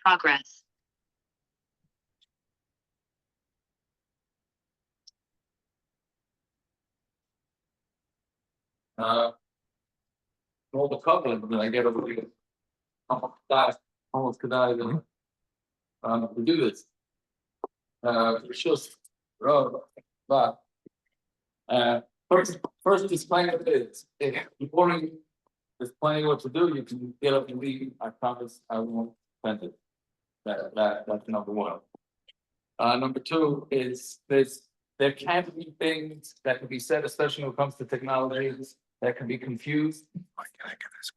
Progress. Uh, all the covenant, and I get over here. Almost could I to do this. It's just but first disclaimer is if before you there's plenty what to do, you can get up and leave. I promise I won't spend it. That's number one. Number two is there can be things that can be said, especially when it comes to technologies, that can be confused.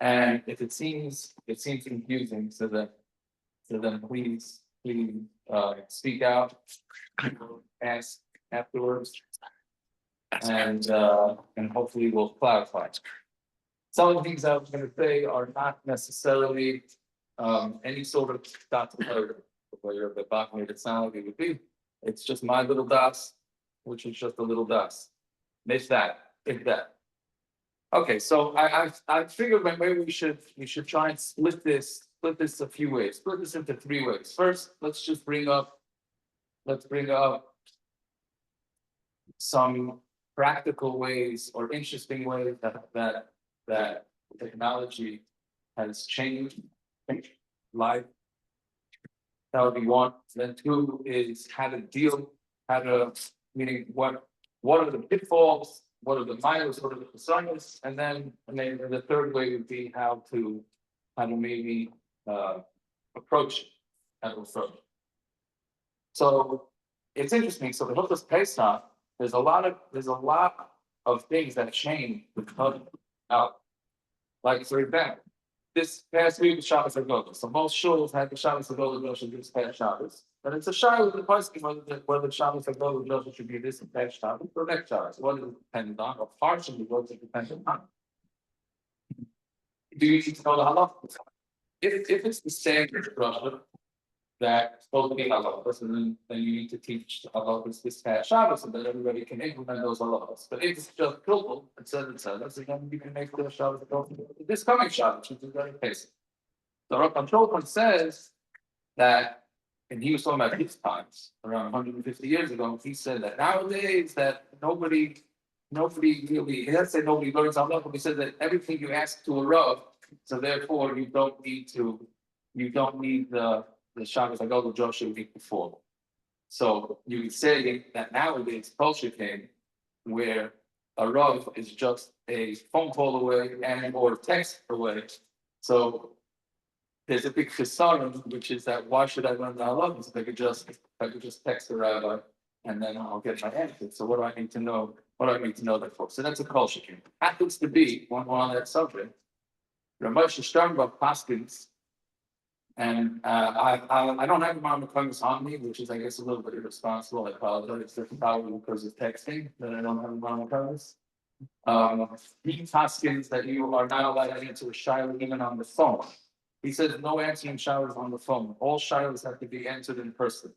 And if it seems confusing, so then please speak out, ask afterwards, and hopefully we'll clarify. Some of the things I was going to say are not necessarily any sort of doctrine or the documented sound it would be. It's just my little dots, which is just a little dots. Miss that, if that. Okay, so I figured maybe we should try and split this a few ways, split this into three ways. First, let's bring up some practical ways or interesting ways that technology has changed life. That would be one. Then two is meaning what are the pitfalls, what are the minors, what are the personas, and then the third way would be how to maybe approach that approach. So it's interesting. So the Hilchos Pesach, there's a lot of things that change with code out. Like for example, this past week was Shabbos Hagodah. So most shuls had the Shabbos Hagodah Rosh this past Shabbos. But it's a Shiur with the question whether Shabbos Hagodah Rosh should be this past Shabbos or next Shabbos. What is it dependent on? Or partially what is it dependent on? Do you need to know the halachos? If it's the standard Rosh that's supposed to be halachos, and then you need to teach the halachos this past Shabbos so that everybody can implement those halachos. But if it's just pilpul, that's again you can make the Shabbos this coming Shabbos, which is very basic. So Rav Shulchan says that, and he was talking about his times around 150 years ago. He said that nowadays that nobody really, he doesn't say nobody learns halacha, but he said that everything you ask to a Rav, so therefore you don't need the Shabbos Hagodah Joshua week before. So you could say that nowadays culture came where a Rav is just a phone call away and or text away. So there's a big chisaron, which is that why should I learn the halachos if I could just text the rabbi and then I'll get my answer. So what do I need to know? What do I need to know that for? So that's a culture came. Happens to be one on that subject. Rabbi Sternbach Paskins. And I don't have my McClung's on me, which is I guess a little bit irresponsible. I apologize. It's probably because of texting that I don't have my McClung's. He Hoskins that you are not allowed to answer a shiur even on the phone. He says no answering showers on the phone. All showers have to be answered in person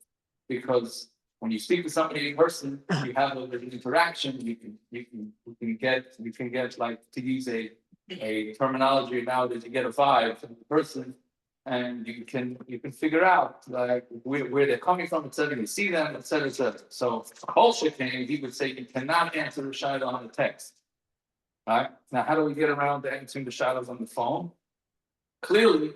because when you speak to somebody in person, you have an interaction. You can get like to use a terminology nowadays. You get a vibe from the person. And you can figure out like where they're coming from, etc. You see them, etc. So bullshit came, he would say you cannot answer the shadow on the text. All right. Now, how do we get around to answering the shadows on the phone? Clearly,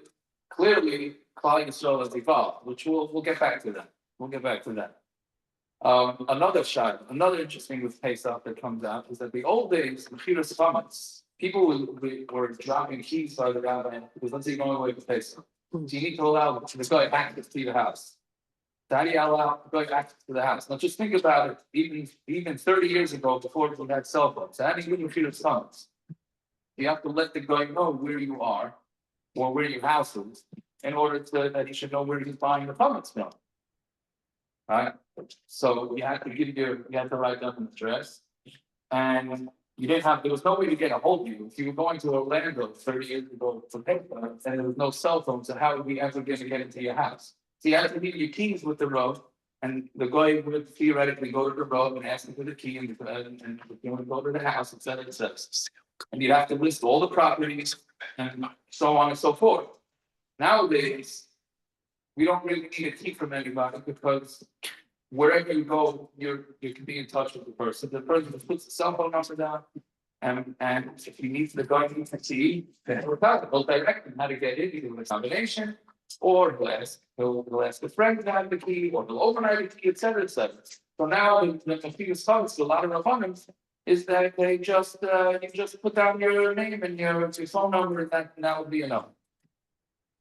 Klal Yisrael has evolved, which we'll get back to that. We'll get back to that. Another interesting with Pesach that comes out is that the old days, Mechiras Chametz, people were dropping keys by the rabbi because let's say going away to Pesach. So you need to allow the guy access to your house. So how do you allow the guy access to the house? Now just think about it, even 30 years ago, before we had cell phones, so how do you get Mechiras Chametz? You have to let the guy know where you are or where your house is in order that he should know where he's buying the chametz from. Right? So you have to write down the address. And there was no way to get a hold of you. If you were going to Orlando 30 years ago for paper and there was no cell phone, so how would we ever going to get into your house? So you had to leave your keys with the road, and the guy would theoretically go to the road and ask him for the key and you want to go to the house, etc. And you'd have to list all the properties and so on and so forth. Nowadays, we don't really need a key from anybody because wherever you go, you can be in touch with the person. The person just puts the cell phone number down. And if he needs the guidance to see, then he'll direct him how to get it, either with a combination, or he'll ask a friend to have the key, or he'll overnight the key, etc., etc. So now the biggest thoughts to a lot of opponents is that they just you just put down your name and your phone number, and that would be enough.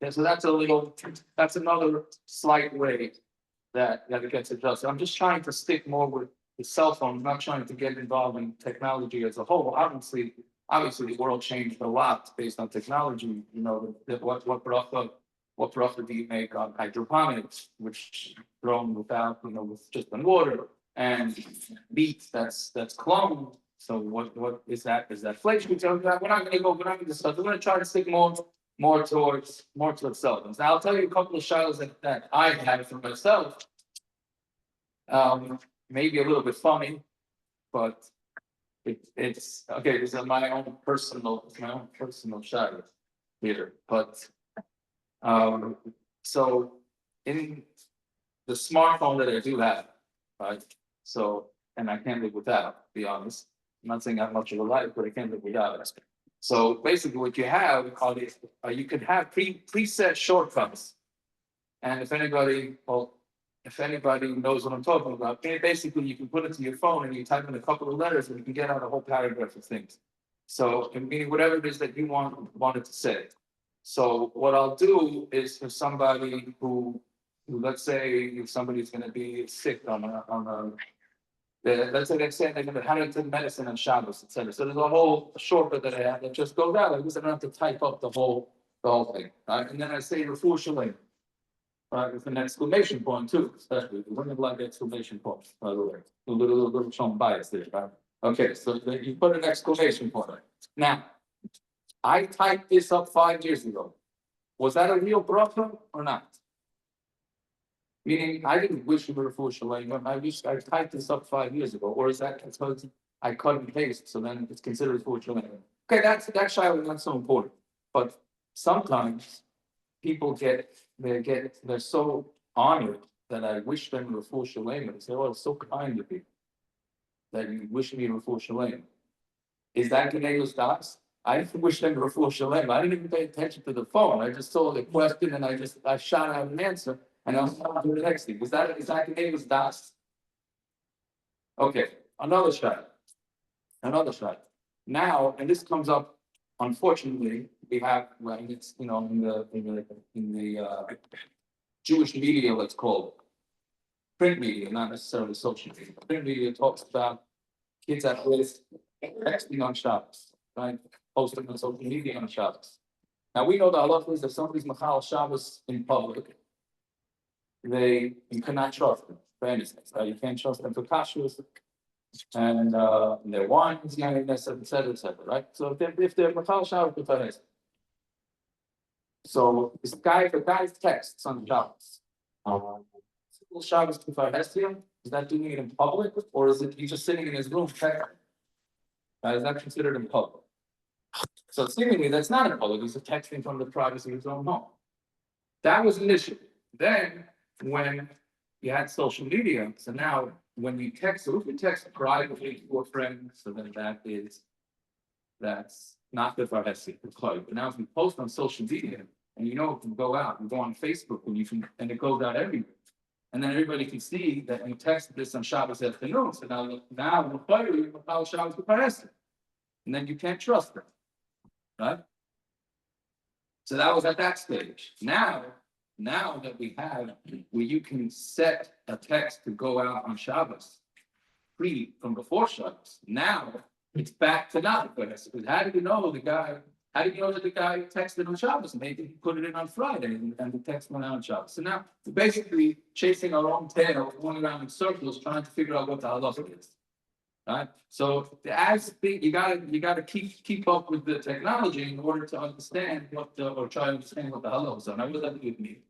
Yeah, so that's another slight way that it gets adjusted. I'm just trying to stick more with the cell phone. I'm not trying to get involved in technology as a whole. Obviously, the world changed a lot based on technology. You know, what bracha do you make on hydroponics, which grown without, with just on water, and meat that's cloned. So what is that? Is that flesh? We're not going to go. We're not going to discuss. We're going to try to stick more towards cell phones. Now I'll tell you a couple of shadows that I had for myself. Maybe a little bit funny, but it's okay. These are my own personal shadows here. But so in the smartphone that I do have, right? So, and I can't live without, to be honest. I'm not saying I have much of a life, but I can't live without it. So basically what you have, you could have preset shortcuts. And if anybody knows what I'm talking about, basically you can put it to your phone and you type in a couple of letters and you can get out a whole paragraph of things. So meaning whatever it is that you wanted to say. So what I'll do is for somebody who let's say if somebody's going to be sick let's say they're saying they're going to have to take medicine on Shabbos, etc. So there's a whole shortcut that I have that just goes out. Like this, I don't have to type up the whole thing. Right? And then I say refuah shalem. Right, with an exclamation point too, especially. We wouldn't like exclamation points, by the way. A little showing bias there, right? Okay, so you put an exclamation point. Now, I typed this up 5 years ago. Was that a real bracha or not? Meaning, I didn't wish you were refuah shalem. I typed this up 5 years ago, or is that because I cut and paste, so then it's considered refuah shalem? Okay, that shyly not so important. But sometimes people they're so honored that I wish them refuah shalem. They say, "Oh, it's so kind of you that you wish me refuah shalem." Is that Genelus Das? I didn't wish them refuah shalem. I didn't even pay attention to the phone. I just saw the question and I shot out an answer and I was on to the next thing. Is that Genelus Das? Okay, another shot. Now, and this comes up. Unfortunately, we have it's in the Jewish media, let's call it print media, not necessarily social media. Print media talks about kids at risk texting on Shabbos, right? Posting on social media on Shabbos. Now we know the halacha is if somebody's machal Shabbos in public, you cannot trust them for anything. Right? You can't trust them for kashrus and their wines, etc., right? So if they're machal Shabbos, so if the guy's texts on Shabbos, Shabbos is that doing it in public, or is it he's just sitting in his room texting? Is that considered in public? So seemingly that's not in public. He's texting from the privacy of his own home. That was an issue. Then when you had social media, so now when you text, so if you text privately to a friend, so then that's not the farhesi, but now if you post on social media and you can go out and go on Facebook and it goes out everywhere. And then everybody can see that you texted this on Shabbos afternoon. So now you Shabbos farhesi. And then you can't trust them. Right? So that was at that stage. Now that we have where you can set a text to go out on Shabbos free from before Shabbos, now it's back to not because how do you know that the guy texted on Shabbos? Maybe he put it in on Friday and the text went out on Shabbos. So now we're basically chasing our own tail, going around in circles, trying to figure out what the halacha is. Right? So you gotta keep up with the technology in order to understand or try to understand what the halachas are. Now what does that do with me?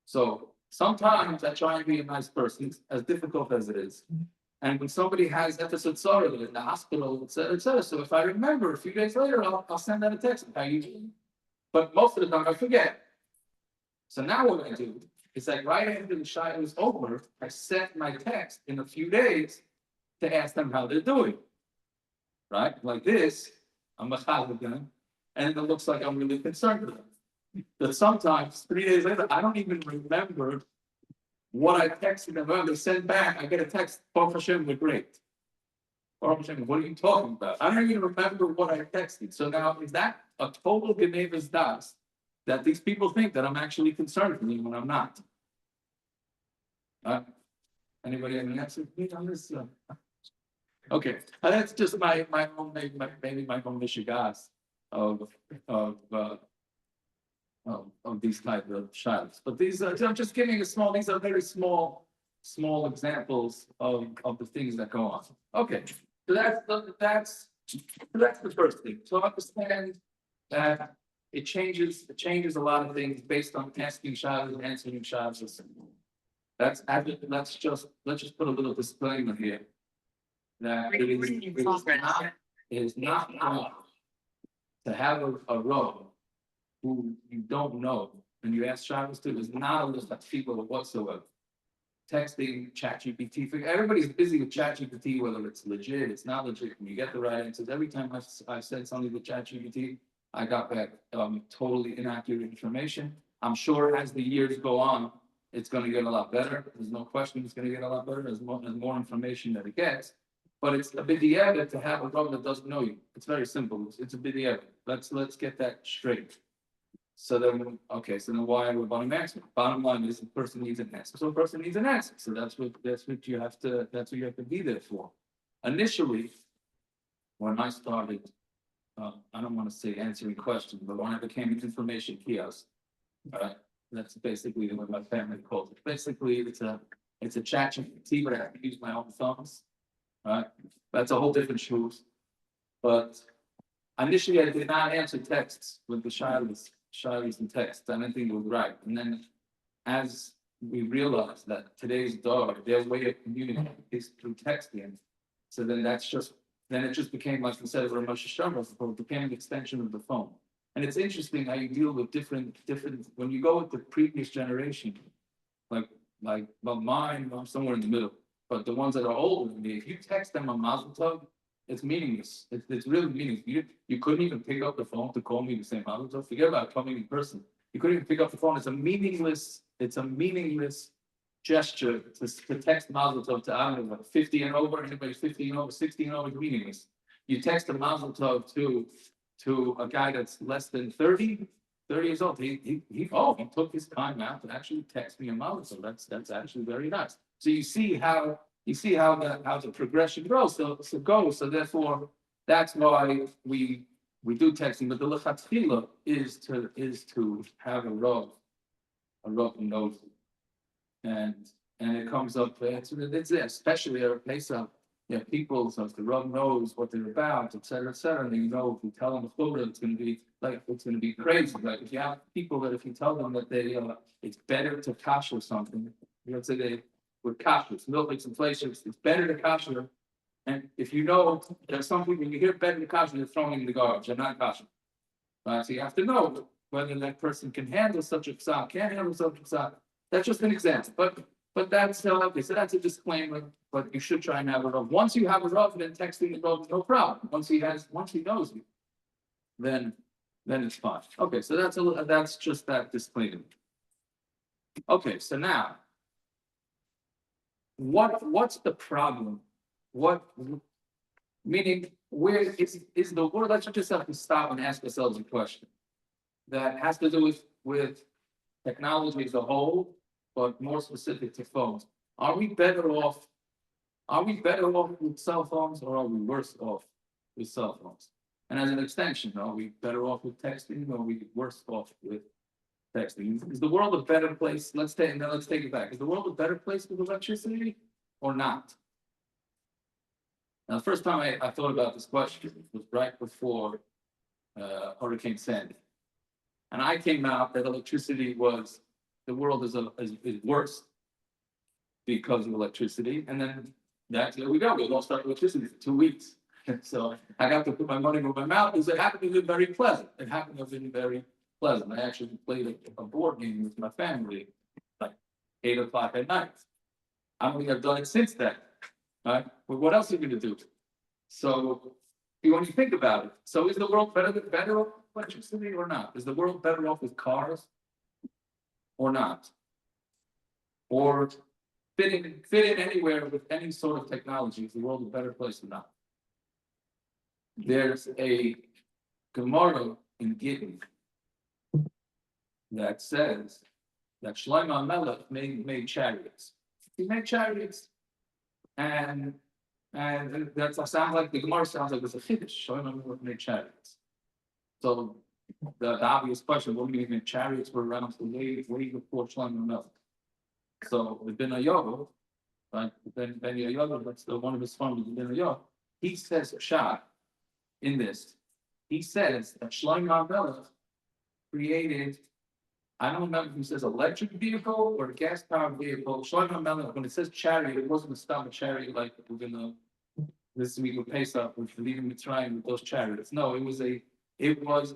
So sometimes I try and be a nice person, as difficult as it is. And when somebody has episode sorrow in the hospital, etc. So if I remember a few days later, I'll send out a text. How you doing? But most of the time I forget. So now what I do It's like right after the Shiur was over, I sent my text in a few days to ask them how they're doing. Right? Like this, I'm a with them, and it looks like I'm really concerned with them. But sometimes 3 days later, I don't even remember what I texted them. When they send back, I get a text, Baruch Hashem, we're great. Baruch Hashem, what are you talking about? I don't even remember what I texted. So now, is that a total Genevas das that these people think that I'm actually concerned with them when I'm not? Anybody have an answer on this? Okay, that's just my own, maybe my own mishigas of these type of shadows. But these are, I'm just giving a small, these are very small examples of the things that go on. Okay, so that's the first thing. So understand that it changes a lot of things based on asking shadows and answering shadows. Let's just put a little disclaimer here. That it is not enough to have a row who you don't know, and you ask Shabbos to, is not a list of people whatsoever. Texting, ChatGPT, everybody's busy with ChatGPT, whether it's legit, it's not legit, and you get the right answers. Every time I've said something with ChatGPT, I got back totally inaccurate information. I'm sure as the years go on, it's going to get a lot better. There's no question it's going to get a lot better as more information that it gets. But it's a b'diavad to have a Rav that doesn't know you. It's very simple. It's a b'diavad. Let's get that straight. So then, okay. So then, why are we bottom answer? Bottom line is the person needs an answer. So the person needs an answer. So that's what you have to. That's what you have to be there for. Initially, when I started, I don't want to say answering questions, but when I became an information kiosk, right? That's basically what my family calls it. Basically, it's a chat GPT, but I have to use my own thumbs. Right, that's a whole different shoes. But initially, I did not answer texts with the shiurs and texts. I didn't think it was right. And then, as we realized that today's dog, their way of communicating is through texting. So then it just became, like instead of a Rosh Hashanah, it became an extension of the phone. And it's interesting how you deal with different. When you go with the previous generation, like mine, I'm somewhere in the middle. But the ones that are older than me, if you text them a mazel tov, it's meaningless. It's really meaningless. You couldn't even pick up the phone to call me to say mazel tov. Forget about coming in person. You couldn't even pick up the phone. It's a meaningless gesture to text mazel tov to, I don't know, 50 and over. Anybody 50 and over, 60 and over is meaningless. You text a mazel tov to a guy that's less than 30 years old. He took his time out to actually text me a mazel tov. That's actually very nice. So you see how the progression grows. So therefore, that's why we do texting. But the lechatchila is to have a Rav who knows it. And it comes up. It's there, especially at a place of people. So if the Rav knows what they're about, et cetera, and you know, if you tell them a chumrah, it's going to be crazy. Like if you have people that if you tell them that it's better to kasher something, let's say with kashrus, milk makes inflation, it's better to kasher. And if you know there's some people, when you hear better to kasher, they're throwing in the garbage, they're not kasher. So you have to know whether that person can handle such a psak, can't handle such a psak. That's just an example. But that's okay. So that's a disclaimer. But you should try and have a Rav. Once you have a Rav, then texting the Rav, no problem. Once he knows you, then it's fine. Okay, so that's just that disclaimer. Okay, so now. What's the problem? Meaning where is the world? Let's just have to stop and ask ourselves a question that has to do with technology as a whole, but more specific to phones. Are we better off with cell phones, or are we worse off with cell phones? And as an extension, are we better off with texting, or are we worse off with texting? Is the world a better place? Let's take it back. Is the world a better place with electricity or not? Now, the first time I thought about this question was right before Hurricane Sandy. And I came out that electricity the world is worse because of electricity. And then here we go. We lost our electricity for 2 weeks. So I got to put my money where my mouth is. It happened to be very pleasant. I actually played a board game with my family like 8 o'clock at night. I don't think I've done it since then, right? But what else are you gonna do? So, when you think about it, so is the world better off with electricity or not? Is the world better off with cars or not? Or fit in anywhere with any sort of technology, is the world a better place or not? There's a Gemara in Gittin that says that Shlomo Melech made chariots. He made chariots, and that sounds like the Gemara sounds like it's a chiddush. Shlomo Melech made chariots. So the obvious question: what do you mean chariots were around way before Shlomo Melech? So the Ben Yovel, right? Ben Yovel, that's the one of his farmers, Ben Yovel. He says shot in this. He says that Shlomo Melech created. I don't remember if he says electric vehicle or gas powered vehicle. Shlomo Melech, when it says chariot, it wasn't a stop a chariot like we're gonna this week with Pesach, which we're leaving Mitzrayim with those chariots. No, it was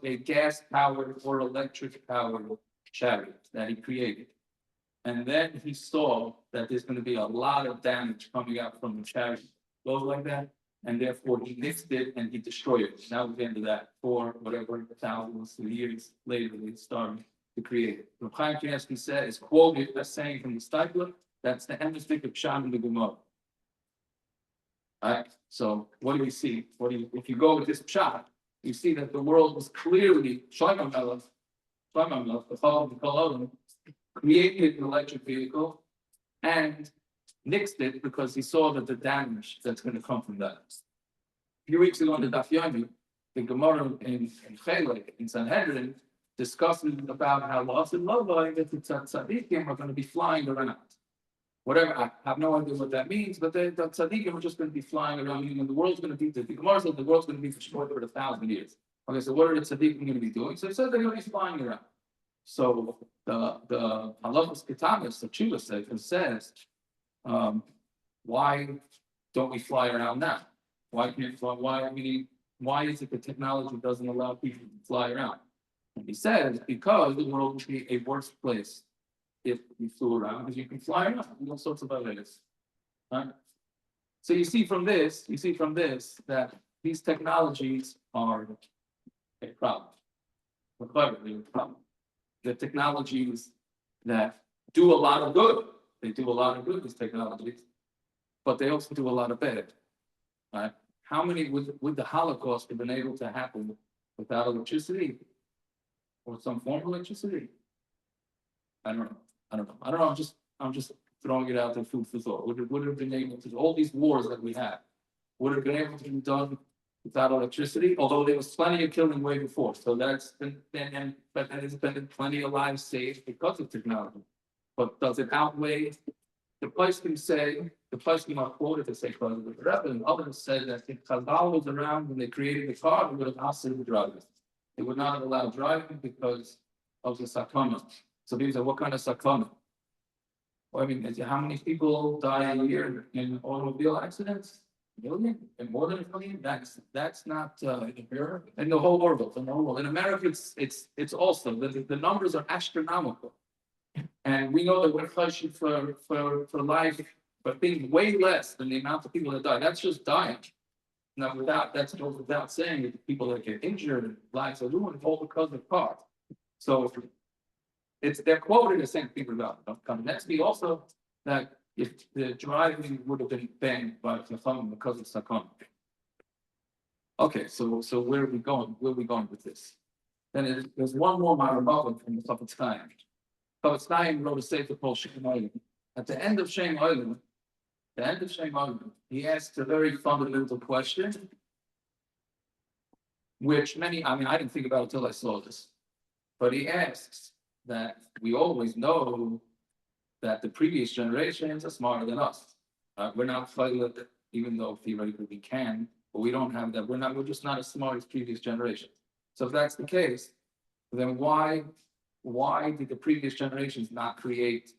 a gas powered or electric powered chariot that he created. And then he saw that there's going to be a lot of damage coming out from the chariot, goes like that, and therefore he nixed it and he destroyed it. That was the end of that. For whatever thousands of years later, they started to create it. Reb Chaim Kanievsky said, is quoted as saying from the Steipler, that's the hemisphere of Pshat in the Gemara. Right? So what do we see? If you go with this Pshat, you see that the world was clearly Shlomo Melech, the father of the Kol created an electric vehicle and nixed it because he saw that the damage that's going to come from that. A few weeks ago on the Daf Yomi, the Gemara in Chelek, in Sanhedrin, discussing about how lost and Lovai, that the tzaddikim are going to be flying around. Whatever, I have no idea what that means, but the tzaddikim are just going to be flying around, meaning the world's going to be, the Gemara said the world's going to be destroyed for 1,000 years. Okay, so what are the tzaddikim going to be doing? So it says they're going to be flying around. So the halachos ketamis, the Tshuva says, why don't we fly around now? Why can't we fly? Why is it the technology doesn't allow people to fly around? And he says because the world would be a worse place if you flew around, because you can fly around in all sorts of other ways. Right? So you see from this that these technologies are a problem. They're cleverly a problem. The technologies that do a lot of good. They do a lot of good, these technologies, but they also do a lot of bad. Right? How many would the Holocaust have been able to happen without electricity or some form of electricity? I don't know. I'm just throwing it out there, food for thought. Would it have been able to, all these wars that we have, would have been able to be done without electricity? Although there was plenty of killing way before, so but there's been plenty of lives saved because of technology. But does it outweigh? The Poskim are quoted to say, because the Rebbe and others said that if Chazal was around when they created the car, they would have asked the drivers. They would not have allowed driving because of the sakana. So these are what kind of sakana? Well, I mean, how many people die a year in automobile accidents? A million? And more than a million? That's not in the whole world. In America, it's also the numbers are astronomical. And we know that we're fighting for life, but being way less than the amount of people that die. That's just dying. Now, without saying that the people that get injured and lives are ruined all because of cars. So they're quoted as saying people about Kamenetsky also that if the driving would have been banned by Chacham because of Sakon. Okay, so where are we going? Where are we going with this? Then there's one more Marabavim from the Chafetz Chaim. Chafetz Chaim wrote a sefer called Shem Olim. At the end of Shem Olim, he asks a very fundamental question, which I didn't think about until I saw this. But he asks that we always know that the previous generations are smarter than us. We're not fighting, even though theoretically we can, but we don't have that. We're just not as smart as previous generations. So if that's the case, then why did the previous generations not create?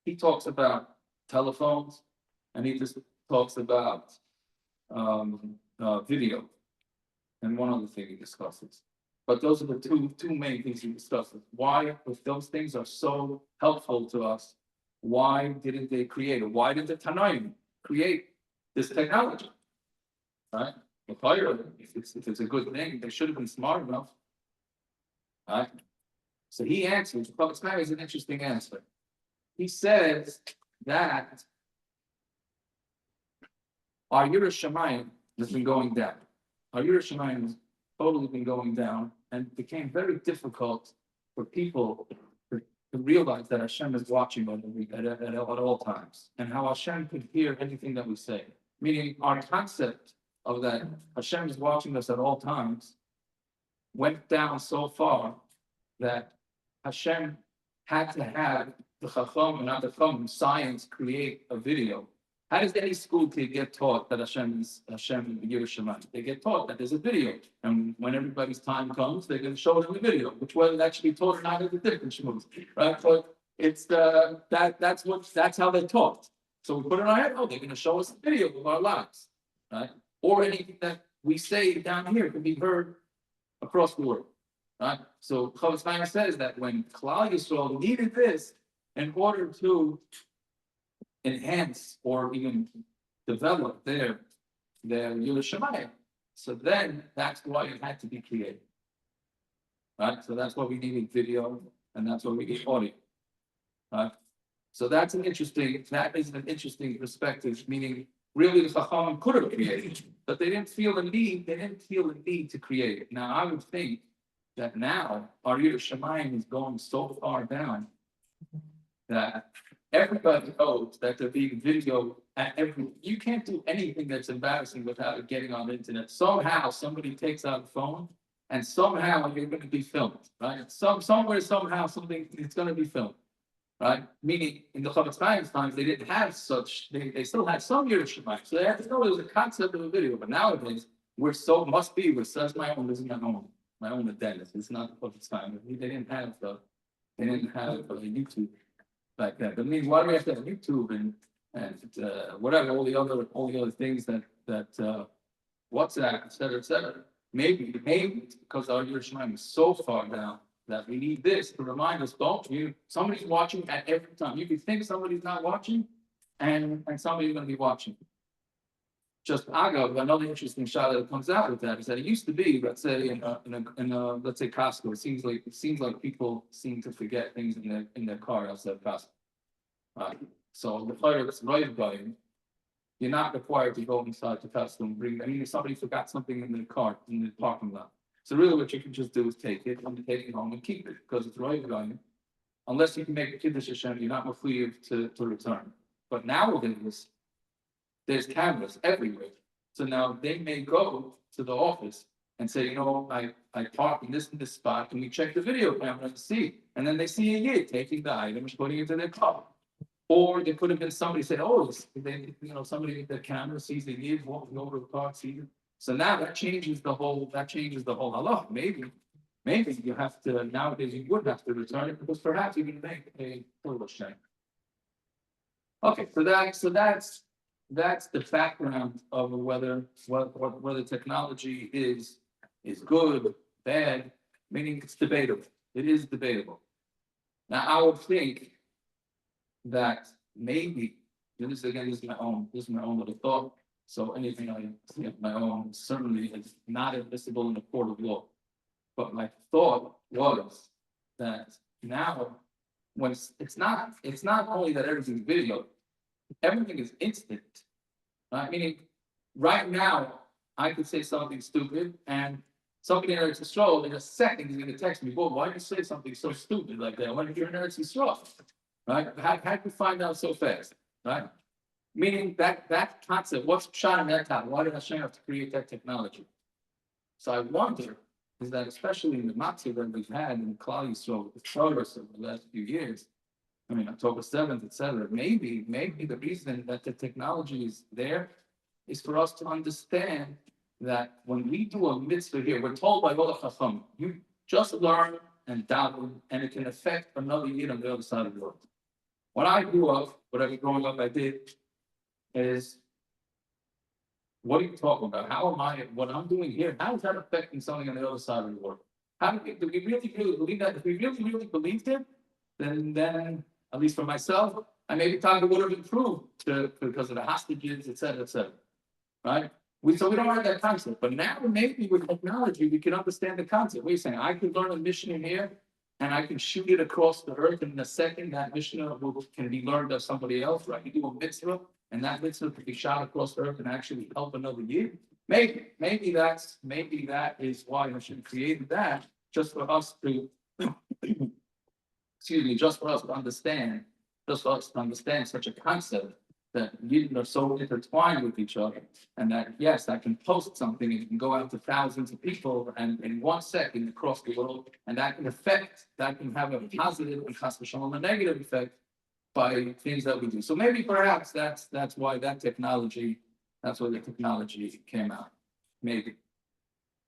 He talks about telephones, and he just talks about video, and one other thing he discusses. But those are the two main things he discusses. Why, if those things are so helpful to us, why didn't they create it? Why did the Tanaim create this technology? Right? If it's a good thing, they should have been smart enough. Right? So he answers, Prophet Ismail is an interesting answer. He says that our Yerushalayim has been going down. Our Yerushalayim has totally been going down, and it became very difficult for people to realize that Hashem is watching at all times, and how Hashem could hear anything that we say. Meaning, our concept of that Hashem is watching us at all times went down so far that Hashem had to have the Chacham, not the Chacham, science create a video. How does any school kid get taught that Hashem is Yerushalayim? They get taught that there's a video, and when everybody's time comes, they're going to show them the video, which whether that should be taught or not is a different shmooze, right? But it's that's how they're taught. So we put it on our head. Oh, they're going to show us a video of our lives, right? Or anything that we say down here can be heard across the world, right? So Chavetz Chaim says that when Klal Yisrael needed this in order to enhance or even develop their Yerushalayim, so then that's why it had to be created, right? So that's why we needed video, and that's why we need audio, right? So that is an interesting perspective, meaning really the Chacham could have created, but they didn't feel the need. They didn't feel the need to create it. Now I would think that now our Yerushalayim is going so far down that everybody knows that there being video at every. You can't do anything that's embarrassing without it getting on the internet. Somehow somebody takes out a phone, and somehow you're going to be filmed, right? Somewhere, somehow, something it's going to be filmed, right? Meaning, in the Chavetz Chaim's times, they didn't have such. They still had some Yerushalayim, so they had to know there was a concept of a video. But nowadays, we're says my own. This is my own identity. It's not the Chavetz Chaim. They didn't have YouTube like that. But I mean, why do we have to have YouTube and whatever all the other things that WhatsApp, et cetera, maybe it's because our Yerushalayim is so far down that we need this to remind us. Somebody's watching at every time. You can think somebody's not watching, and somebody's going to be watching. Just Agav, another interesting shot that comes out with that is that it used to be, let's say, in a let's say Costco. It seems like people seem to forget things in their car outside of Costco. So the fire is right by you. You're not required to go inside the Costco and bring. I mean, if somebody forgot something in the car in the parking lot. So really, what you can just do is take it home and keep it because it's right by you. Unless you can make a Kiddush Hashem, you're not mafuyah to return. But nowadays, there's cameras everywhere. So now they may go to the office and say, I parked in this spot, and we check the video camera to see. And then they see a yid taking the item and putting it into their car. Or there could have been somebody say, somebody in the camera sees the yid walking over to the car, sees it. So now that changes the whole halach. Maybe you have to, nowadays you would have to return it because perhaps you can make a total shame. Okay, so that's the background of whether technology is good, bad, meaning it's debatable. It is debatable. Now I would think that maybe, and this is my own little thought. So anything I say of my own certainly is not admissible in a court of law. But my thought was that now, when it's not only that everything's video, everything is instant. Right? Meaning, right now, I could say something stupid, and somebody in Eretz Yisrael in a second is going to text me, "Boy, why did you say something so stupid like that? When you're in Eretz Yisrael?" Right? How can you find out so fast? Right? Meaning that concept, what's pshat in that time? Why did Hashem have to create that technology? So I wonder, is that especially in the matzah that we've had in Klal Yisrael, the progress of the last few years, I mean, October 7th, etc. Maybe the reason that the technology is there is for us to understand that when we do a mitzvah here, we're told by all the Chacham, you just learn and daven, and it can affect another yid on the other side of the world. What I grew up, whatever growing up I did, is what are you talking about? What I'm doing here, how is that affecting something on the other side of the world? Do we really believe that? If we really believed it, then at least for myself, And maybe time would have improved because of the hostages, et cetera, right? So we don't have that concept, but now maybe with technology, we can understand the concept. What are you saying? I can learn a mission here and I can shoot it across the earth in a second. That mission can be learned of somebody else, right? You do a mitzvah and that mitzvah can be shot across the earth and actually help another year. Maybe that is why Hashem created that, just for us to, excuse me, just for us to understand such a concept that Yidden are so intertwined with each other, and that yes, I can post something and it can go out to thousands of people, and in 1 second across the world, and that can have a positive and chas v'shalom a negative effect by things that we do. So maybe perhaps that's why the technology came out. Maybe.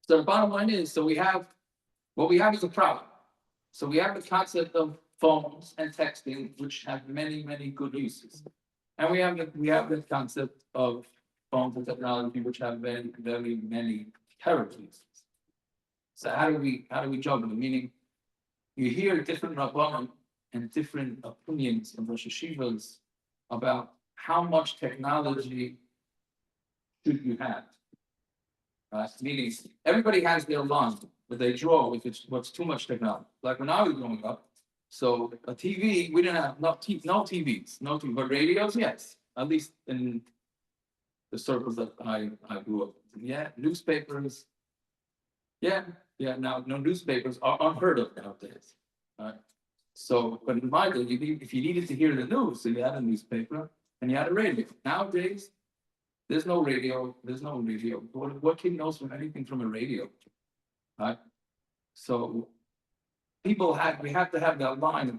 So the bottom line is, what we have is a problem. So we have the concept of phones and texting, which have many, many good uses. And we have the concept of phones and technology, which have very, very many terrible uses. So how do we juggle it? Meaning, you hear different rabbanim and different opinions of Rosh Hashivas about how much technology should you have. Meaning, everybody has their line, but they draw if it's what's too much technology. Like when I was growing up, so a TV, we didn't have no TVs, but radios, yes. At least in the circles that I grew up. Yeah, newspapers. Yeah. Now, no newspapers are unheard of nowadays. Right. So, but in my day, if you needed to hear the news, so you had a newspaper and you had a radio. Nowadays, there's no radio. What kid knows from anything from a radio? Right. So we have to have that line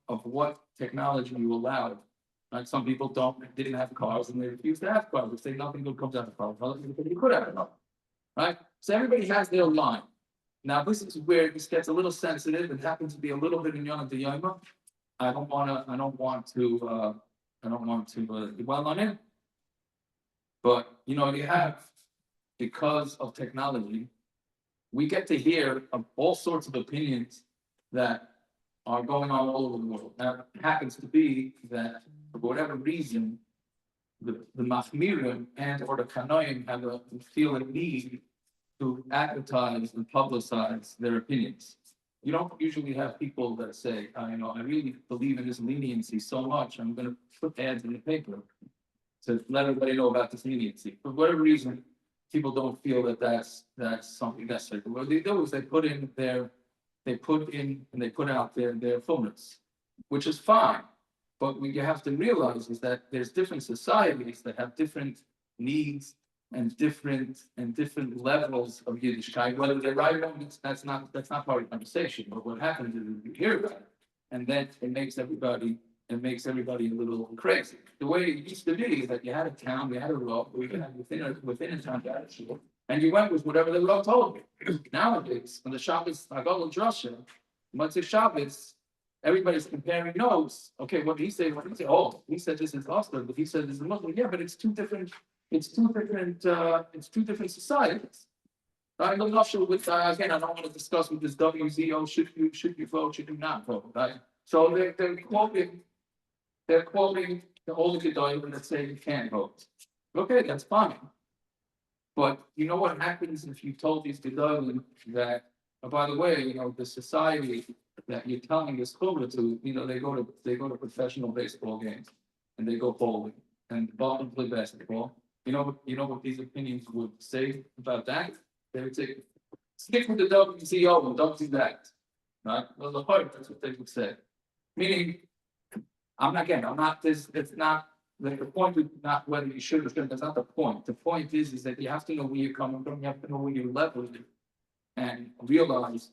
of what technology you allowed. Like some people didn't have cars and they refused to have cars. They say nothing good comes out of cars. Other people think you could have a car. Right? So everybody has their line. Now this is where this gets a little sensitive. It happens to be a little bit in Yom Yoma. I don't want to dwell on it. But you have, because of technology, we get to hear of all sorts of opinions that are going on all over the world. Now, it happens to be that, for whatever reason, the Machmirim and or the Kanoim feel a need to advertise and publicize their opinions. You don't usually have people that say, I really believe in this leniency so much, I'm going to put ads in the paper to let everybody know about this leniency. For whatever reason, people don't feel that that's something necessary. What they do is they put out their fullness, which is fine. But what you have to realize is that there's different societies that have different needs and different levels of Yiddishkeit. Whether they're right or wrong, that's not part of the conversation. But what happens is you hear about it, and then it makes everybody a little crazy. The way it used to be is that you had a town, you had a law, within a town, you had a shul, and you went with whatever the law told you. Nowadays, when the Shabbos, I go to Drasha, once it's Shabbos, everybody's comparing notes. Okay, what did he say? Oh, he said this is Oscar, but he said this is Muslim. Yeah, but it's two different societies. Right? I'm not sure with again, I don't want to discuss with this WZO, should you vote, should you not vote, right? So they're quoting the older Gedolim that say you can't vote. Okay, that's fine. But you know what happens if you told these Gedolim that, by the way, the society that you're telling this chumrah to, they go to professional baseball games and they go bowling and ball play basketball. You know what these opinions would say about that? They would say, stick with the WCO and don't do that. Right? Well, that's what they would say. Meaning, the point is not whether you should or shouldn't, that's not the point. The point is that you have to know where you're coming from, you have to know where you're leveling, and realize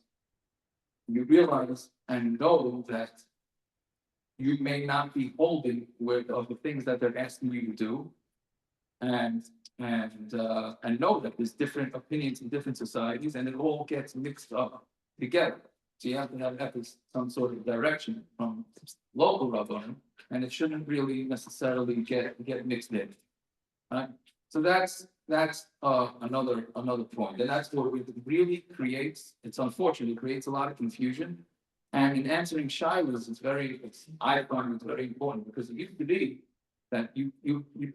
and know that you may not be holding of the things that they're asking you to do, and know that there's different opinions in different societies, and it all gets mixed up together. So you have to have some sort of direction from local rabbanim, and it shouldn't really necessarily get mixed in. Right? So that's another point, and that's what it really creates. It's unfortunate, it creates a lot of confusion, And in answering shilas, I find it's very important because it used to be that you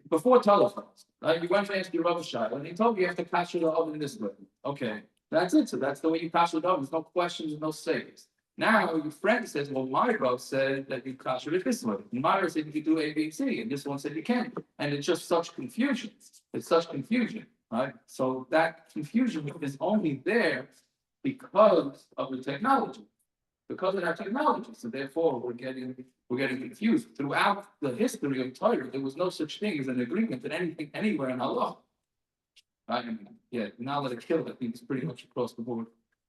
before telephones, right? You went to ask your Rav shilah, and he told you have to kasher the oven this way. Okay, that's it. So that's the way you kasher the oven. There's no questions, no saves. Now your friend says, well, my Rav said that you kasher it this way. And my Rav said you do A, B, C, and this one said you can't. And it's just such confusion. It's such confusion, right? So that confusion is only there because of the technology. Because of our technology. So therefore, we're getting confused. Throughout the history of Torah, there was no such thing as an agreement that anything anywhere in Allah. Right? I mean, yeah, now that it killed, I think it's pretty much across the board.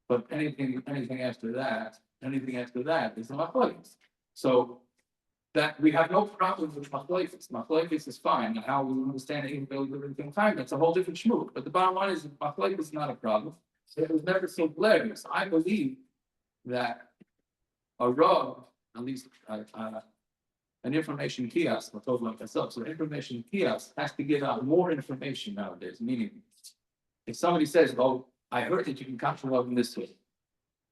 But anything after that is machlokes. So that we have no problems with machlokes. Machlokes is fine. And how we understand it in everything time, that's a whole different shmuk. But the bottom line is machlokes is not a problem. It was never so glaring. So I believe that a Rav, at least an information kiosk, I'll talk about myself. So information kiosk has to give out more information nowadays. Meaning, if somebody says, "Oh, I heard that you can kasher oven this way,"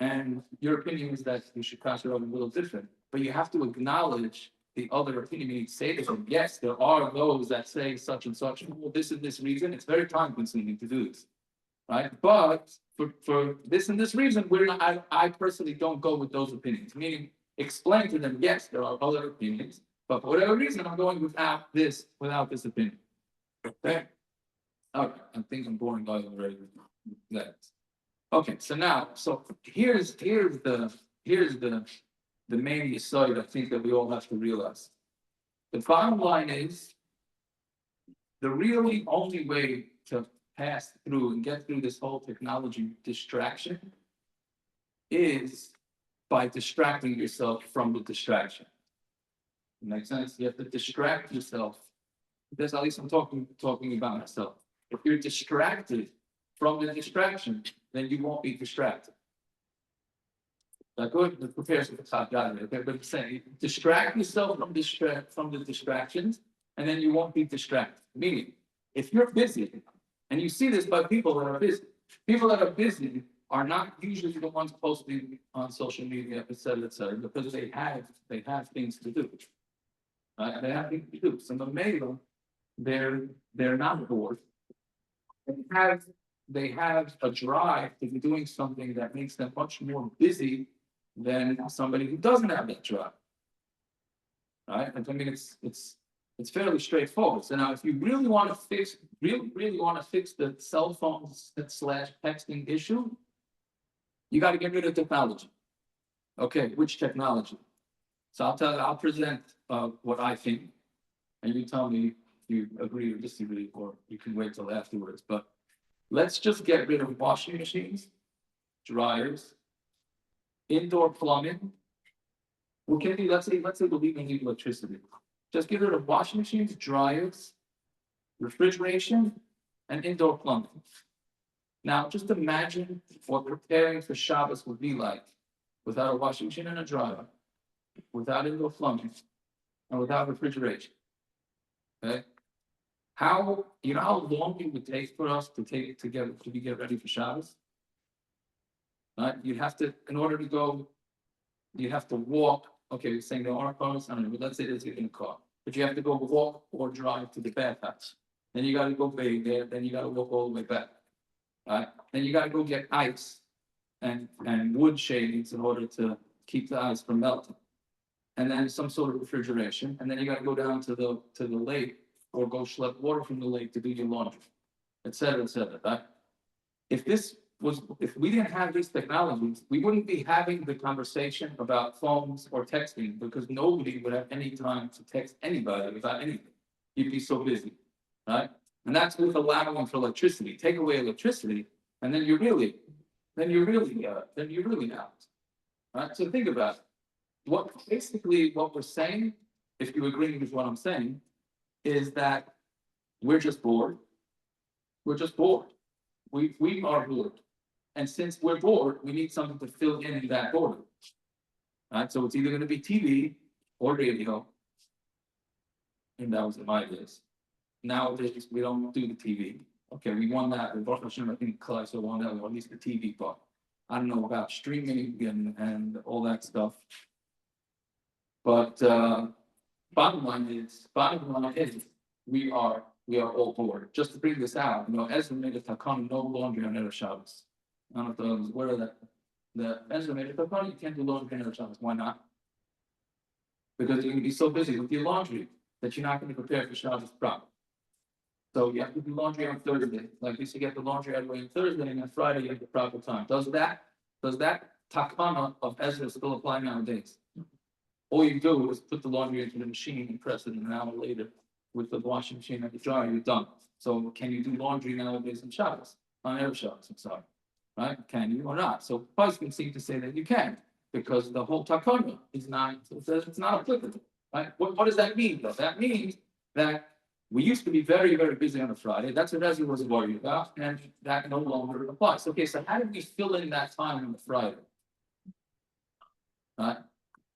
and your opinion is that you should kasher oven a little different, but you have to acknowledge the other opinion. Meaning, say to them, "Yes, there are those that say such and such. Well, this and this reason." It's very time consuming to do this, right? But for this and this reason, we're not. I personally don't go with those opinions. Meaning, explain to them, yes, there are other opinions, but for whatever reason, I'm going without this opinion. Okay. Okay. I think I'm boring guys already with that. Okay. So here's the main side I think that we all have to realize. The bottom line is the really only way to pass through and get through this whole technology distraction is by distracting yourself from the distraction. Makes sense? You have to distract yourself. That's at least I'm talking about myself. If you're distracted from the distraction, then you won't be distracted. Like good, the prepares for the top guy. Okay, but saying distract yourself from the distractions, and then you won't be distracted. Meaning, if you're busy, and you see this by people that are busy. People that are busy are not usually the ones posting on social media, et cetera, because they have things to do. Right? They have things to do. So the male, they're not bored. They have a drive to be doing something that makes them much more busy than somebody who doesn't have that drive. Right? I mean, it's fairly straightforward. So now, if you really want to fix the cell phone / texting issue, you got to get rid of technology. Okay, which technology? So I'll present what I think, and you tell me if you agree or disagree, or you can wait till afterwards. But let's just get rid of washing machines, dryers, indoor plumbing. What can we, let's say we even need electricity. Just get rid of washing machines, dryers, refrigeration, and indoor plumbing. Now, just imagine what preparing for Shabbos would be like without a washing machine and a dryer, without indoor plumbing, and without refrigeration. Okay? How long it would take for us to get ready for Shabbos? Right? You'd have to, in order to go, you have to walk. Okay, we're saying there are cars, I don't know, but let's say there's even a car. But you have to go walk or drive to the bathhouse. Then you gotta go bathe there, then you gotta walk all the way back. Right? Then you gotta go get ice and wood shavings in order to keep the ice from melting. And then some sort of refrigeration. And then you gotta go down to the lake or go schlep water from the lake to do your laundry, et cetera, right? If we didn't have these technologies, we wouldn't be having the conversation about phones or texting because nobody would have any time to text anybody without anything. You'd be so busy, right? And that's with allowing for electricity. Take away electricity, and then you're really out. Right? So think about it. What we're saying, if you agree with what I'm saying, is that we're just bored. We're just bored. We are bored. And since we're bored, we need something to fill in that boredom. Right? So it's either going to be TV or radio. And that was in my days. Nowadays, we don't do the TV. Okay, we won that. With Baruch Hashem, I think Kalai won that, or at least the TV part. I don't know about streaming and all that stuff. But bottom line is, we are all bored. Just to bring this out, Ezra made a takana no laundry on Erev Shabbos. I don't know if I was aware of that. The Ezra made a takana, you can't do laundry on Erev Shabbos. Why not? Because you're going to be so busy with your laundry that you're not going to prepare for Shabbos properly. So you have to do laundry on Thursday. Like this, you get the laundry out of the way on Thursday, and on Friday you have the proper time. Does that takana of Ezra still apply nowadays? All you do is put the laundry into the machine and press it, and an hour later, with the washing machine and the dryer, you're done. So can you do laundry nowadays on Shabbos? On Erev Shabbos, I'm sorry. Right? Can you or not? So Poskim seem to say that you can, because the whole takana is not, it's not applicable. Right? What does that mean, though? That means that we used to be very, very busy on a Friday. That's what Ezra was worried about, and that no longer applies. Okay, so how do we fill in that time on the Friday? Right?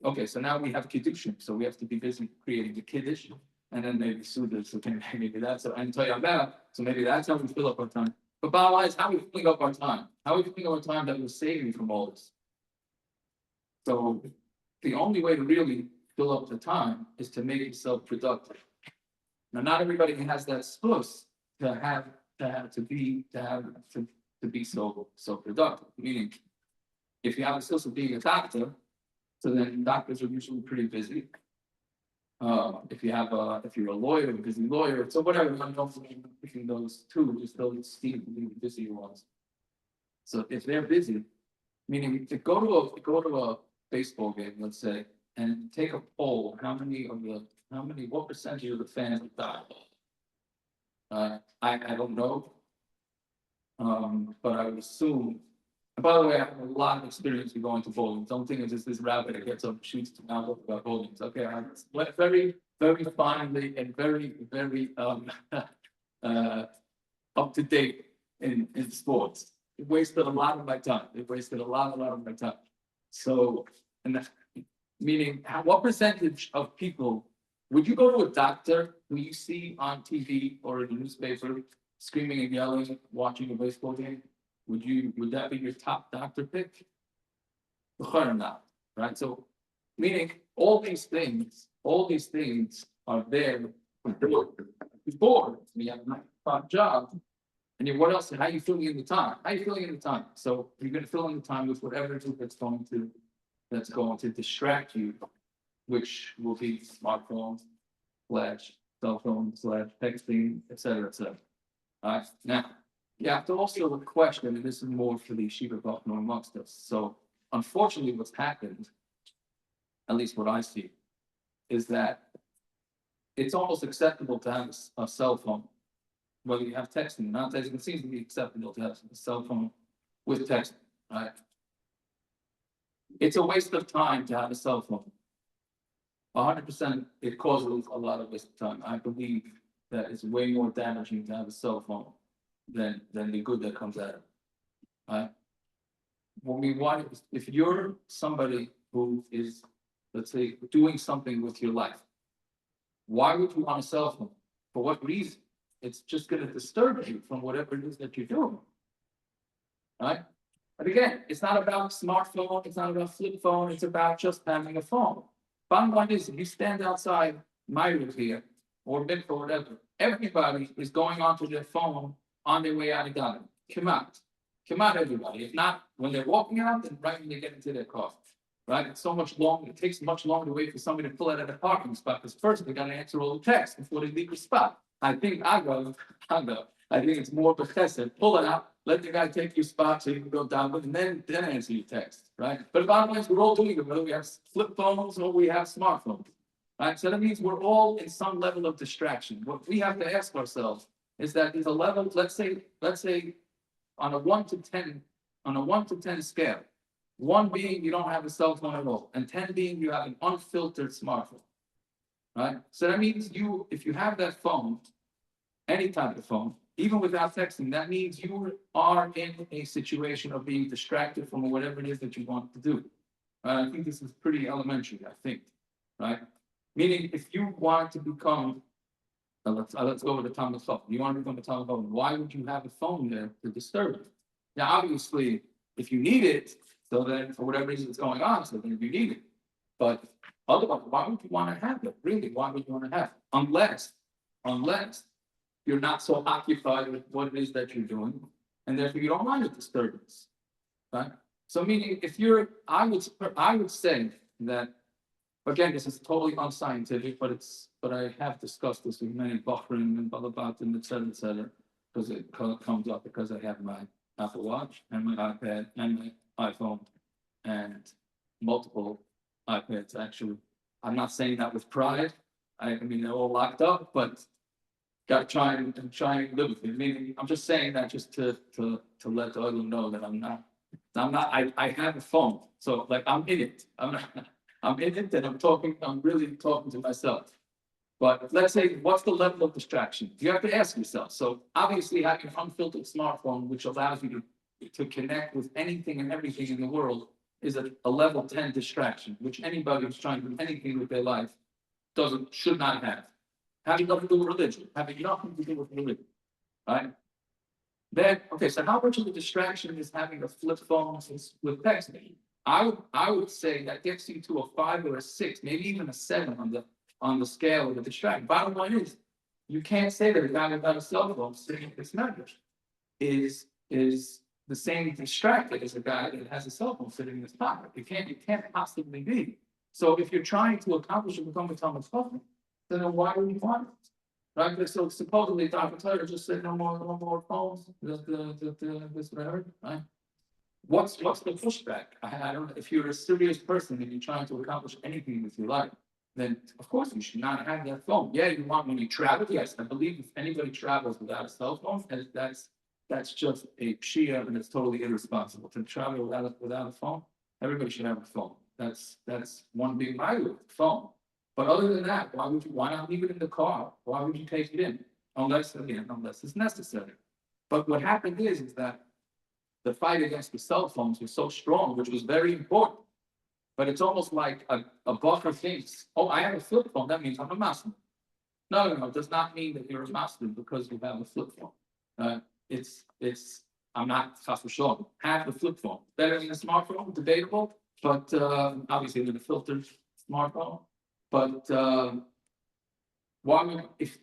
Okay, so now we have kiddushin, so we have to be busy creating the kiddush, and then maybe sudas, so maybe that's and toyabah, so maybe that's how we fill up our time. But bottom line is, how are we filling up our time? How are we filling up our time that we're saving from all this? So the only way to really fill up the time is to make yourself productive. Now, not everybody has that spus to be so productive. Meaning, if you have a spus of being a doctor, so then doctors are usually pretty busy. If you're a lawyer, a busy lawyer, so whatever, I'm not picking those two, just those busy ones. So if they're busy, meaning to go to a baseball game, let's say, and take a poll, what percentage of the fans would die? I don't know. But I would assume. And by the way, I have a lot of experience in going to bowling. Don't think it's just this rabbit that gets up and shoots to now look about bowling. Okay, I went very, very finely and very, very up to date in sports. It wasted a lot of my time. A lot of my time. So, and that, meaning, what percentage of people would you go to a doctor who you see on TV or in the newspaper screaming and yelling, watching a baseball game? Would that be your top doctor pick? Not, right? So, meaning all these things are there before you have a job. And what else? How are you filling in the time? So you're going to fill in the time with whatever it is that's going to distract you, which will be smartphones, cell phones, texting, etc., etc. All right. Now, you have to also question, and this is more for the Shiur amongst us. So, unfortunately, what's happened, at least what I see, is that it's almost acceptable to have a cell phone, whether you have texting or not texting. It seems to be acceptable to have a cell phone with texting, right? It's a waste of time to have a cell phone. 100%, it causes a lot of waste of time. I believe that it's way more damaging to have a cell phone than the good that comes out of it. Right? What we want is, if you're somebody who is, let's say, doing something with your life, why would you want a cell phone? For what reason? It's just going to disturb you from whatever it is that you're doing. Right? But again, it's not about smartphone, it's not about flip phone, it's about just having a phone. Bottom line is, if you stand outside my room here, or Mick or whatever, everybody is going onto their phone on their way out of Ghana. Come out, everybody. If not, when they're walking out, then right when they get into their car. Right? It's so much longer, it takes much longer to wait for somebody to pull out of the parking spot, because first they gotta answer all the texts before they leave the spot. I think it's more pathetic. Pull it out, let the guy take your spot so you can go down, and then answer your text, right? But bottom line is, we're all doing it, whether we have flip phones or we have smartphones. Right? So that means we're all in some level of distraction. What we have to ask ourselves is that there's a level, let's say on a 1 to 10 scale, 1 being you don't have a cell phone at all, and 10 being you have an unfiltered smartphone. Right? So that means if you have that phone, any type of phone, even without texting, that means you are in a situation of being distracted from whatever it is that you want to do. I think this is pretty elementary, right? Meaning, if you want to become, let's go with the Talmud Chacham. You want to become a Talmud Chacham, why would you have a phone there to disturb you? Now, obviously, if you need it, so then for whatever reason it's going on, so then you need it. But otherwise, why would you want to have it? Really, why would you want to have it? Unless you're not so occupied with what it is that you're doing, and therefore you don't mind the disturbance, right? So meaning, if you're, I would say that, again, this is totally unscientific, but I have discussed this with many Bahrain and Balabat and et cetera, because it comes up because I have my Apple Watch and my iPad and my iPhone and multiple iPads, actually. I'm not saying that with pride. I mean, they're all locked up, but got to try and live with it. Meaning, I'm just saying that just to let the other know that I'm not, I have a phone. So like, I'm in it. I'm in it and I'm really talking to myself. But let's say, what's the level of distraction? You have to ask yourself. So obviously having an unfiltered smartphone, which allows you to connect with anything and everything in the world, is a level 10 distraction, which anybody who's trying to do anything with their life should not have. Having nothing to do with religion, having nothing to do with religion, right? Then, okay, so how much of a distraction is having a flip phone with texting? I would say that gets you to a 5 or a 6, maybe even a 7 on the scale of the distraction. Bottom line is, you can't say that a guy without a cell phone sitting at this members is the same distracted as a guy that has a cell phone sitting in his pocket. It can't possibly be. So if you're trying to accomplish a become Thomas Huffman, then why would you want it? Right? So supposedly Dr. Taylor just said no more phones. That's what I heard, right? What's the pushback? I don't know. If you're a serious person and you're trying to accomplish anything with your life, then of course you should not have that phone. Yeah, you want when you travel. Yes, I believe if anybody travels without a cell phone, that's just a Shiur, and it's totally irresponsible to travel without a phone. Everybody should have a phone. That's one big value of the phone. But other than that, why not leave it in the car? Why would you take it in? Unless it's necessary. But what happened is that the fight against the cell phones was so strong, which was very important. But it's almost like a buffer thinks, oh, I have a flip phone, that means I'm a Muslim. No, it does not mean that you're a Muslim because you have a flip phone. I'm not for sure. Have the flip phone. Better than a smartphone, debatable, but obviously with a filtered smartphone. But if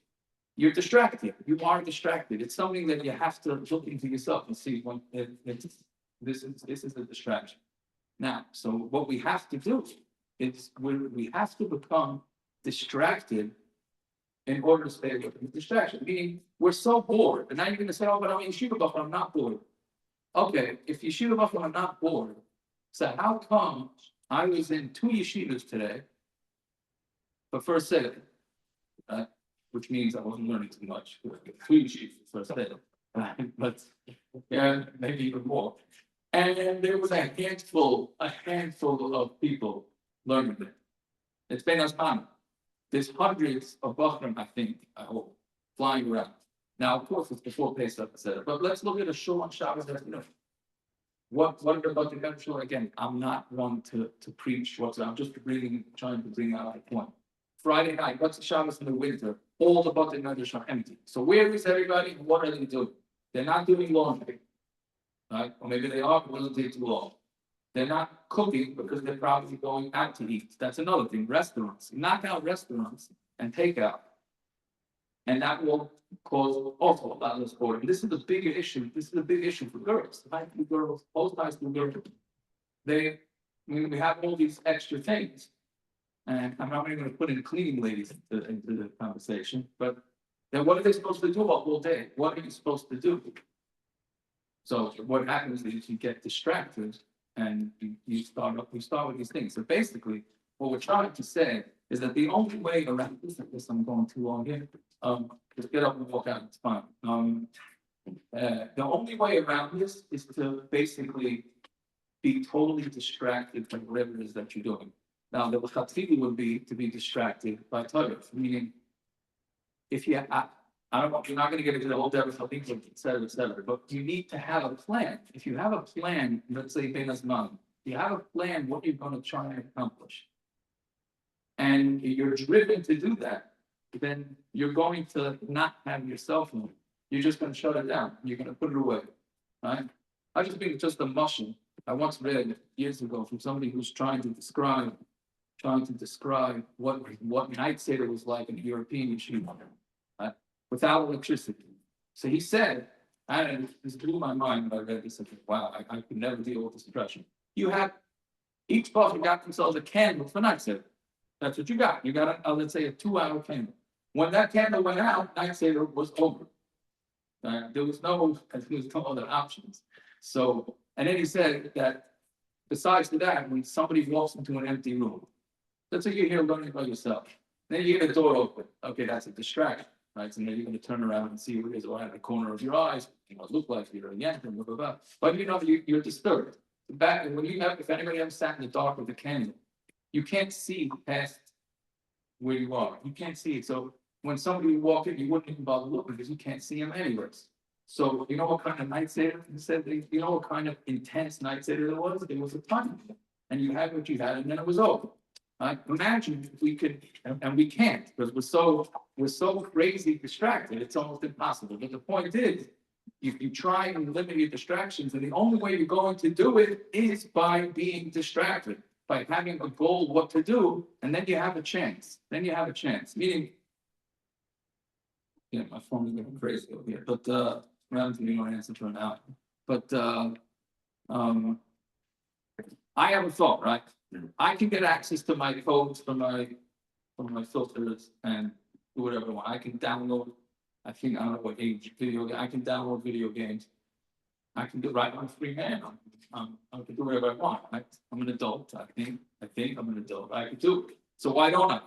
you're distracted, you are distracted. It's something that you have to look into yourself and see when this is a distraction. Now, so what we have to do is we have to become distracted in order to stay away from the distraction. Meaning, we're so bored. And now you're going to say, oh, but I'm in yeshiva, but I'm not bored. Okay, if yeshiva, but I'm not bored. So how come I was in 2 yeshivas today, but first day, which means I wasn't learning too much. 2 yeshivas first day, but yeah, maybe even more. And there was a handful of people learning it. It's been as fun. There's hundreds of Bahrain, I hope, flying around. Now, of course, it's before Pesach, etc. But let's look at a show on Shabbos. What about the country? Again, I'm not one to preach I'm just trying to bring out a point. Friday night, what's the Shabbos in the winter? All the Bate Medrash are empty. So where is everybody? What are they doing? They're not doing laundry, right? Or maybe they are, but it doesn't take too long. They're not cooking because they're probably going out to eat. That's another thing. Restaurants. Knock out restaurants and takeout. And that will cause also a lot less boredom. This is a bigger issue. This is a big issue for girls. High school girls, post high school girls. We have all these extra things. And I'm not even going to put in cleaning ladies into the conversation. But then what are they supposed to do a whole day? What are you supposed to do? So what happens is you get distracted and we start with these things. So basically, what we're trying to say is that the only way around this, I guess I'm going too long here. Just get up and walk out, it's fine. The only way around this is to basically be totally distracted from whatever it is that you're doing. Now, the chatziva would be to be distracted by Torah, meaning if you, I don't know, you're not going to get into the whole depth of things, et cetera, but you need to have a plan. If you have a plan, let's say Ben Azman, you have a plan what you're going to try and accomplish, and you're driven to do that, then you're going to not have your cell phone. You're just going to shut it down. You're going to put it away, right? I just think it's just a muscle. I once read years ago from somebody who's trying to describe what Night Seder was like in European yeshiva, without electricity. So he said, and this blew my mind when I read this. I said, wow, I could never deal with this depression. You had each person got themselves a candle for Night Seder. That's what you got. You got let's say a 2-hour candle. When that candle went out, Night Seder was over. There was no other options. So, and then he said that besides that, when somebody walks into an empty room, let's say you're here learning by yourself, then you get the door open. Okay, that's a distraction, right? So then you're going to turn around and see what it is around the corner of your eyes. You know, look like you're a yank, blah, blah, blah. But you know, you're disturbed. Back when if anybody ever sat in the dark with a candle, you can't see past where you are. You can't see it. So when somebody would walk in, you wouldn't even bother looking because you can't see them anyways. So you know what kind of Night Seder? He said, you know what kind of intense Night Seder there was? It was a ton. And you had what you had, and then it was over. Imagine if we could, and we can't, because we're so crazy distracted, it's almost impossible. But the point is, if you try and limit your distractions, and the only way you're going to do it is by being distracted, by having a goal what to do, and then you have a chance. Meaning, yeah, my phone is getting crazy over here, but around to me no answer for now. But I have a thought, right? I can get access to my codes from my filters and do whatever I want. I can download. I don't know what age video. I can download video games. I can do right. I'm a free man. I can do whatever I want. Right? I'm an adult. I think I'm an adult. I can do it. So why don't I?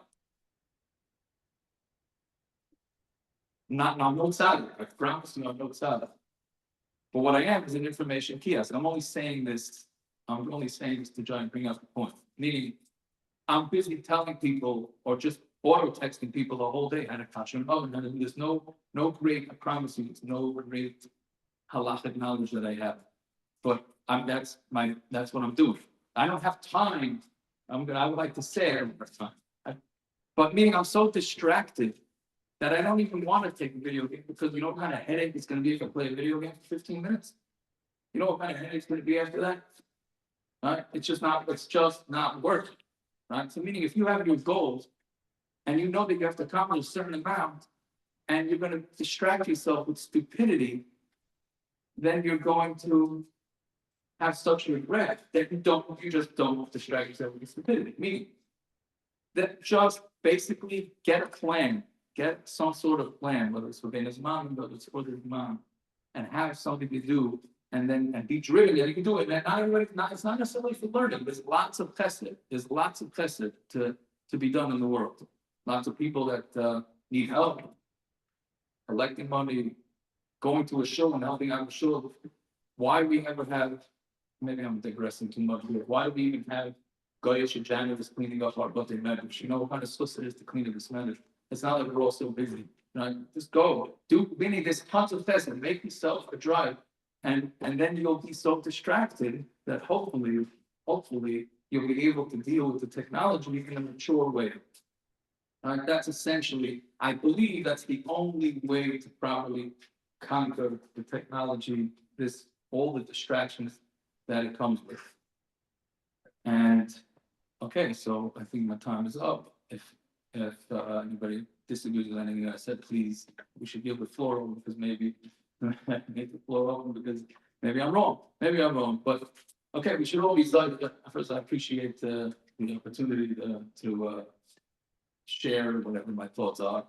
I'm not outside. I promise you, I'm not outside. But what I am is an information kiosk. I'm only saying this to try and bring up the point. Meaning, I'm busy telling people or just auto texting people the whole day. And there's no great, I promise you, it's no great halachic knowledge that I have. But that's what I'm doing. I don't have time. I would like to say I don't have time. But meaning I'm so distracted that I don't even want to take a video game because you know what kind of headache it's going to be if I play a video game for 15 minutes? You know what kind of headache it's going to be after that? Right? It's just not working. Right? So meaning if you have your goals and you know that you have to accomplish a certain amount and you're going to distract yourself with stupidity, then you're going to have such regret that you just don't distract yourself with stupidity. Meaning that just basically get a plan. Get some sort of plan, whether it's for Ben's mom, whether it's for his mom, and have something to do, and be driven that you can do it. And it's not necessarily for learning. There's lots of chesed. There's lots of chesed to be done in the world. Lots of people that need help, collecting money, going to a show and helping out a show. Why we ever have? Maybe I'm digressing too much here. Why do we even have Goyish and janitors cleaning up our birthday meadows? You know what kind of stuff it is to clean up this meadow? It's not like we're all so busy. Right? Just go. Meaning there's tons of tests and make yourself a drive. And then you'll be so distracted that hopefully you'll be able to deal with the technology in a mature way. Right? That's essentially, I believe that's the only way to properly conquer the technology, all the distractions that it comes with. And okay, so I think my time is up. If anybody disagrees with anything I said, please, we should give the floor over because maybe make the floor open because maybe I'm wrong. But okay, we should always first I appreciate the opportunity to share whatever my thoughts are.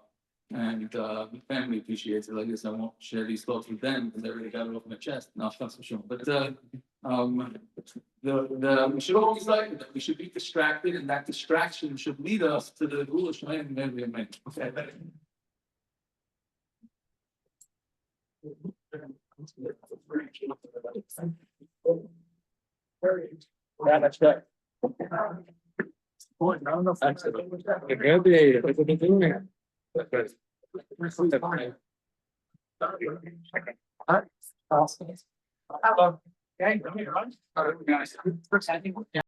And the family appreciates it. I guess I won't share these thoughts with them because I already got it off my chest. No, that's for sure. But we should always that we should be distracted, and that distraction should lead us to the Gulish land and every man. Okay. Yeah, that's right. Hello. Okay.